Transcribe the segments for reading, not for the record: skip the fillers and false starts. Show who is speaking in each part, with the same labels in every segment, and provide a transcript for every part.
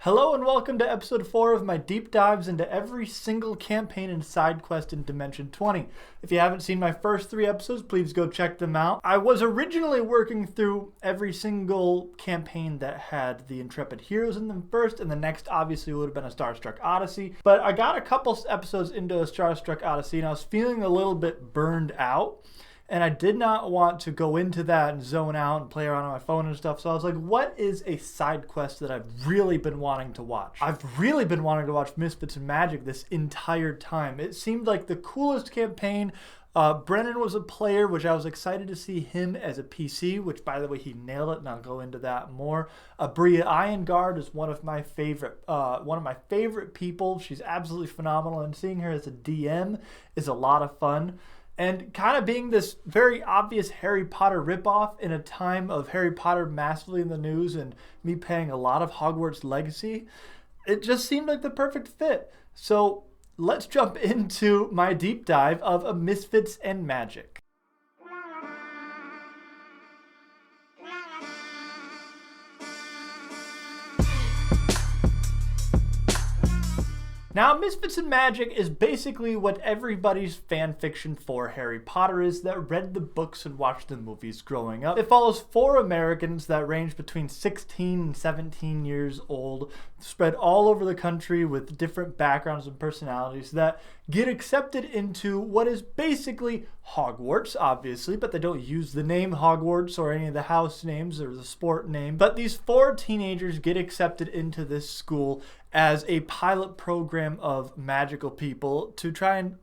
Speaker 1: Hello and welcome to episode 4 of my deep dives into every single campaign and side quest in Dimension 20. If you haven't seen my first 3 episodes, please go check them out. I was originally working through every single campaign that had the Intrepid Heroes in them first, and the next obviously would have been a Starstruck Odyssey. But I got a couple episodes into a Starstruck Odyssey and I was feeling a little bit burned out. And I did not want to go into that and zone out and play around on my phone and stuff. So I was like, what is a side quest that I've really been wanting to watch? I've really been wanting to watch Misfits and Magic this entire time. It seemed like the coolest campaign. Brennan was a player, which I was excited to see him as a PC, which by the way, he nailed it, and I'll go into that more. Bria Ironguard is one of my favorite people. She's absolutely phenomenal, and seeing her as a DM is a lot of fun. And kind of being this very obvious Harry Potter ripoff in a time of Harry Potter massively in the news and me paying a lot of Hogwarts Legacy, it just seemed like the perfect fit. So let's jump into my deep dive of a Misfits and Magic. Now, Misfits and Magic is basically what everybody's fan fiction for Harry Potter is that read the books and watched the movies growing up. It follows 4 Americans that range between 16 and 17 years old, spread all over the country with different backgrounds and personalities that get accepted into what is basically Hogwarts, obviously, but they don't use the name Hogwarts or any of the house names or the sport name. But these 4 teenagers get accepted into this school as a pilot program of magical people to try and,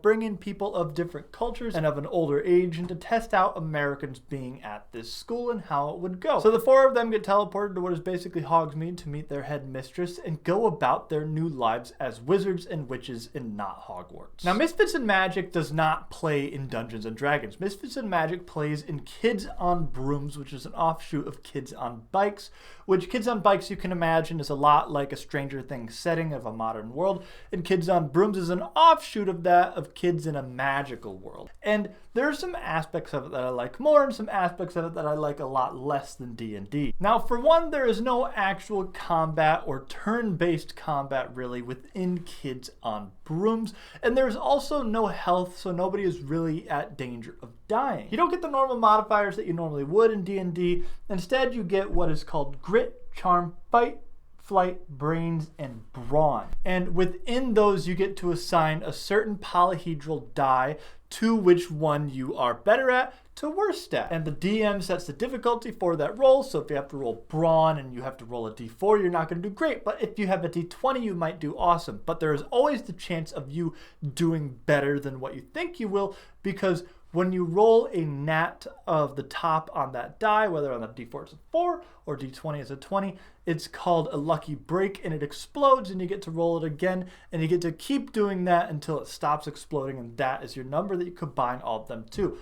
Speaker 1: bring in people of different cultures and of an older age and to test out Americans being at this school and how it would go. So the 4 of them get teleported to what is basically Hogsmeade to meet their head mistress and go about their new lives as wizards and witches in not Hogwarts. Now, Misfits and Magic does not play in Dungeons and Dragons. Misfits and Magic plays in Kids on Brooms, which is an offshoot of Kids on Bikes, which Kids on Bikes you can imagine is a lot like a Stranger Things setting of a modern world, and Kids on Brooms is an offshoot of that of kids in a magical world. And there's some aspects of it that I like more and some aspects of it that I like a lot less than D&D. Now, for one, there is no actual combat or turn-based combat really within Kids on Brooms, and there's also no health, so nobody is really at danger of dying. You don't get the normal modifiers that you normally would in D&D. Instead, you get what is called grit, charm, fight, flight, brains, and brawn. And within those, you get to assign a certain polyhedral die to which one you are better at to worst at. And the DM sets the difficulty for that roll. So if you have to roll brawn and you have to roll a d4, you're not going to do great. But if you have a d20, you might do awesome. But there is always the chance of you doing better than what you think you will, because when you roll a nat of the top on that die, whether on the d4 it's a 4 or d20 is a 20, it's called a lucky break and it explodes and you get to roll it again and you get to keep doing that until it stops exploding, and that is your number that you combine all of them to.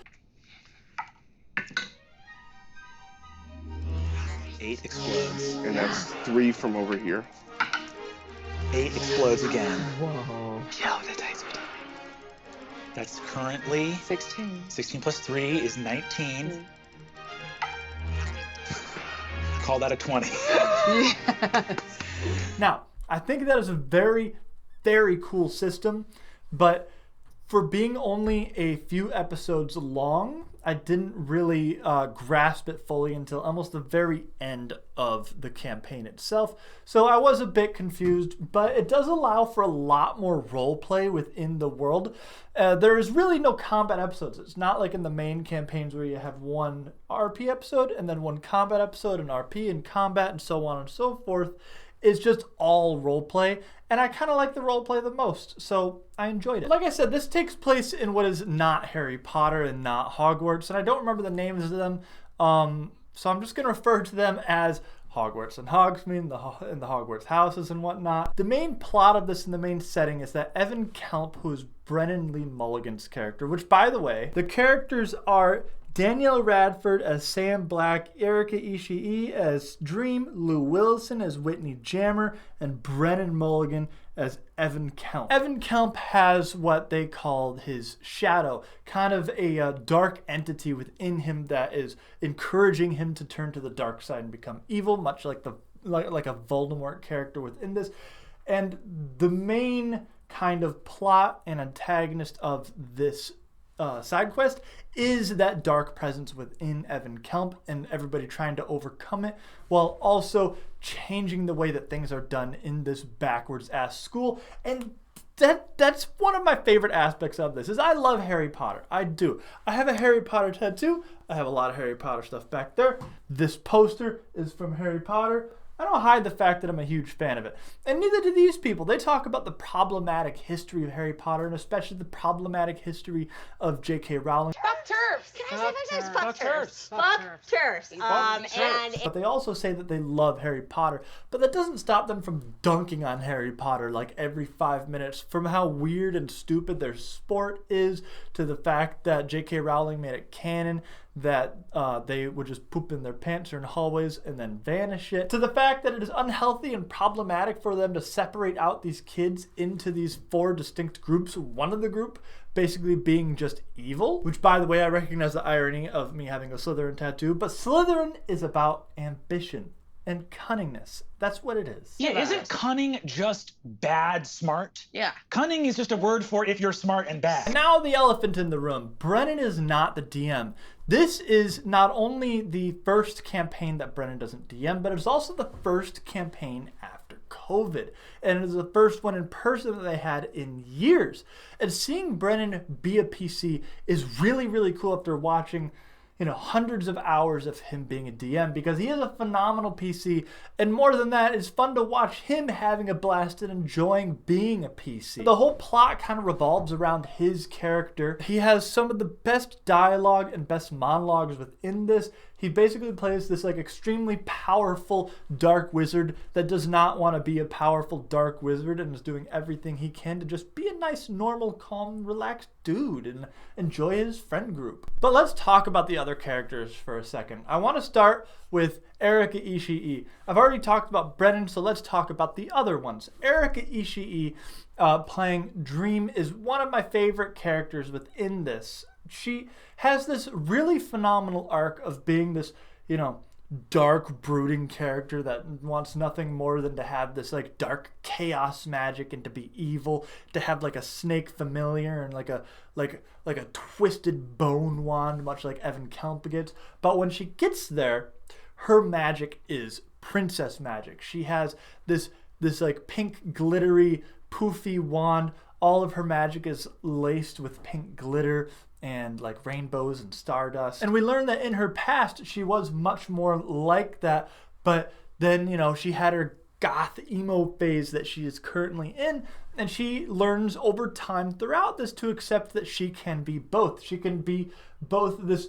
Speaker 2: 8 explodes.
Speaker 3: And that's 3 from over here.
Speaker 2: 8 explodes again.
Speaker 4: Whoa.
Speaker 2: Yo, the dice. That's currently
Speaker 4: 16.
Speaker 2: 16 plus 3 is 19. Call that a 20.
Speaker 4: Yes.
Speaker 1: Now, I think that is a very, very cool system, but for being only a few episodes long, I didn't really grasp it fully until almost the very end of the campaign itself. So I was a bit confused, but it does allow for a lot more role play within the world. There is really no combat episodes. It's not like in the main campaigns where you have one RP episode and then one combat episode and RP and combat and so on and so forth. It's just all role play, and I kind of like the role play the most, so I enjoyed it. Like I said, this takes place in what is not Harry Potter and not Hogwarts, and I don't remember the names of them, so I'm just going to refer to them as Hogwarts and Hogsmeade and the Hogwarts houses and whatnot. The main plot of this and the main setting is that Evan Kelp, who is Brennan Lee Mulligan's character, which, by the way, the characters are Danielle Radford as Sam Black, Erica Ishii as Dream, Lou Wilson as Whitney Jammer, and Brennan Mulligan as Evan Kelp. Evan Kelp has what they call his shadow, kind of a dark entity within him that is encouraging him to turn to the dark side and become evil, much like the like a Voldemort character within this. And the main kind of plot and antagonist of this side quest is that dark presence within Evan Kemp and everybody trying to overcome it while also changing the way that things are done in this backwards ass school. And that's one of my favorite aspects of this is I love Harry Potter. I do. I have a Harry Potter tattoo. I have a lot of Harry Potter stuff back there. This poster is from Harry Potter. I don't hide the fact that I'm a huge fan of it. And neither do these people. They talk about the problematic history of Harry Potter and especially the problematic history of J.K. Rowling.
Speaker 5: Fuck turfs. Can I say that? Fuck turfs. Fuck turfs. And
Speaker 1: But they also say that they love Harry Potter. But that doesn't stop them from dunking on Harry Potter like every 5 minutes, from how weird and stupid their sport is to the fact that J.K. Rowling made it canon that they would just poop in their pants or in hallways and then vanish it, to the fact that it is unhealthy and problematic for them to separate out these kids into these 4 distinct groups, one of the group basically being just evil, which, by the way, I recognize the irony of me having a Slytherin tattoo, but Slytherin is about ambition and cunningness. That's what it is.
Speaker 2: Yeah, isn't cunning just bad smart?
Speaker 4: Yeah.
Speaker 2: Cunning is just a word for if you're smart and bad.
Speaker 1: And now the elephant in the room. Brennan is not the DM. This is not only the first campaign that Brennan doesn't DM, but it's also the first campaign after COVID. And it is the first one in person that they had in years. And seeing Brennan be a PC is really, really cool after watching hundreds of hours of him being a DM, because he is a phenomenal PC, and more than that, it's fun to watch him having a blast and enjoying being a PC. The whole plot kind of revolves around his character. He has some of the best dialogue and best monologues within this. He basically plays this like extremely powerful dark wizard that does not want to be a powerful dark wizard and is doing everything he can to just be a nice, normal, calm, relaxed dude and enjoy his friend group. But let's talk about the other characters for a second. I want to start with Erika Ishii. I've already talked about Brennan, so let's talk about the other ones. Erika Ishii playing Dream is one of my favorite characters within this. She has this really phenomenal arc of being this, dark, brooding character that wants nothing more than to have this like dark chaos magic and to be evil, to have like a snake familiar and like a twisted bone wand, much like Evan Kemp gets. But when she gets there, her magic is princess magic. She has this like pink glittery poofy wand. All of her magic is laced with pink glitter and like rainbows and stardust. And we learn that in her past, she was much more like that. But then, she had her goth emo phase that she is currently in. And she learns over time throughout this to accept that she can be both. She can be both this,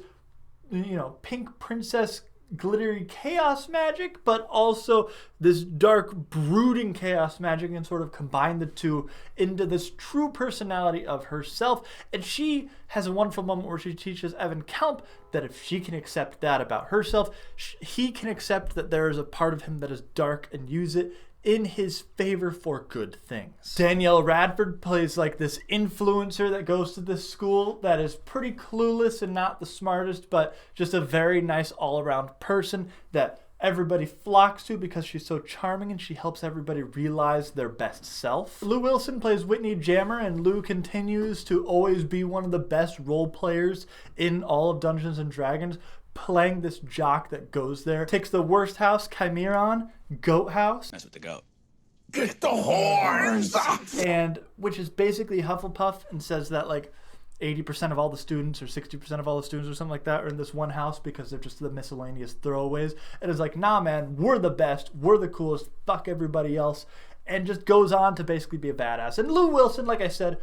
Speaker 1: pink princess glittery chaos magic, but also this dark brooding chaos magic, and sort of combine the two into this true personality of herself. And she has a wonderful moment where she teaches Evan Kemp that if she can accept that about herself, he can accept that there is a part of him that is dark and use it in his favor for good things. Danielle Radford plays like this influencer that goes to this school that is pretty clueless and not the smartest, but just a very nice all-around person that everybody flocks to because she's so charming and she helps everybody realize their best self. Lou Wilson plays Whitney Jammer, and Lou continues to always be one of the best role players in all of Dungeons & Dragons, playing this jock that goes there, takes the worst house, Chimeron, Goat House.
Speaker 2: That's with the goat.
Speaker 3: Get the horns!
Speaker 1: And which is basically Hufflepuff, and says that like 80% of all the students or 60% of all the students or something like that are in this one house because they're just the miscellaneous throwaways. And it's like, nah man, we're the best, we're the coolest, fuck everybody else. And just goes on to basically be a badass. And Lou Wilson, like I said,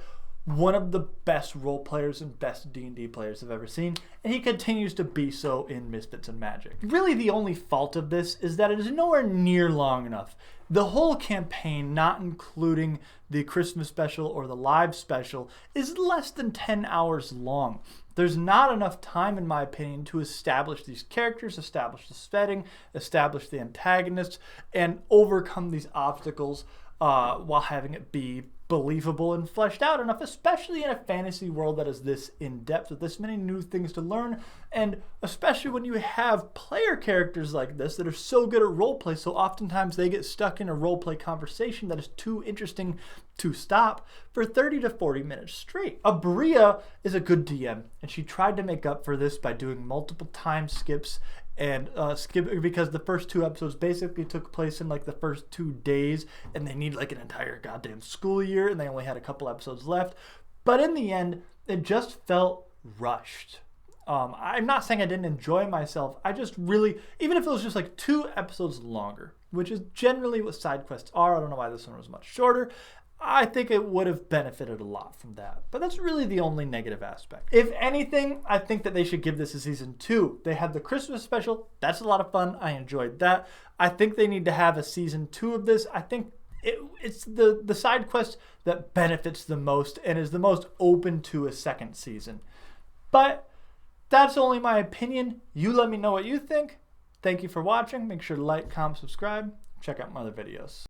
Speaker 1: one of the best role players and best D&D players I've ever seen, and he continues to be so in Misfits and Magic. Really the only fault of this is that it is nowhere near long enough. The whole campaign, not including the Christmas special or the live special, is less than 10 hours long. There's not enough time, in my opinion, to establish these characters, establish the setting, establish the antagonists, and overcome these obstacles while having it be believable and fleshed out enough, especially in a fantasy world that is this in-depth with this many new things to learn, and especially when you have player characters like this that are so good at roleplay, so oftentimes they get stuck in a roleplay conversation that is too interesting to stop for 30 to 40 minutes straight. Abria is a good DM, and she tried to make up for this by doing multiple time skips and because the first 2 episodes basically took place in like the first 2 days, and they need like an entire goddamn school year, and they only had a couple episodes left. But in the end, it just felt rushed. I'm not saying I didn't enjoy myself. I just really, even if it was just like 2 episodes longer, which is generally what side quests are, I don't know why this one was much shorter, I think it would have benefited a lot from that. But that's really the only negative aspect. If anything, I think that they should give this a season 2. They had the Christmas special. That's a lot of fun. I enjoyed that. I think they need to have a season 2 of this. I think it's the side quest that benefits the most and is the most open to a second season. But that's only my opinion. You let me know what you think. Thank you for watching. Make sure to like, comment, subscribe. Check out my other videos.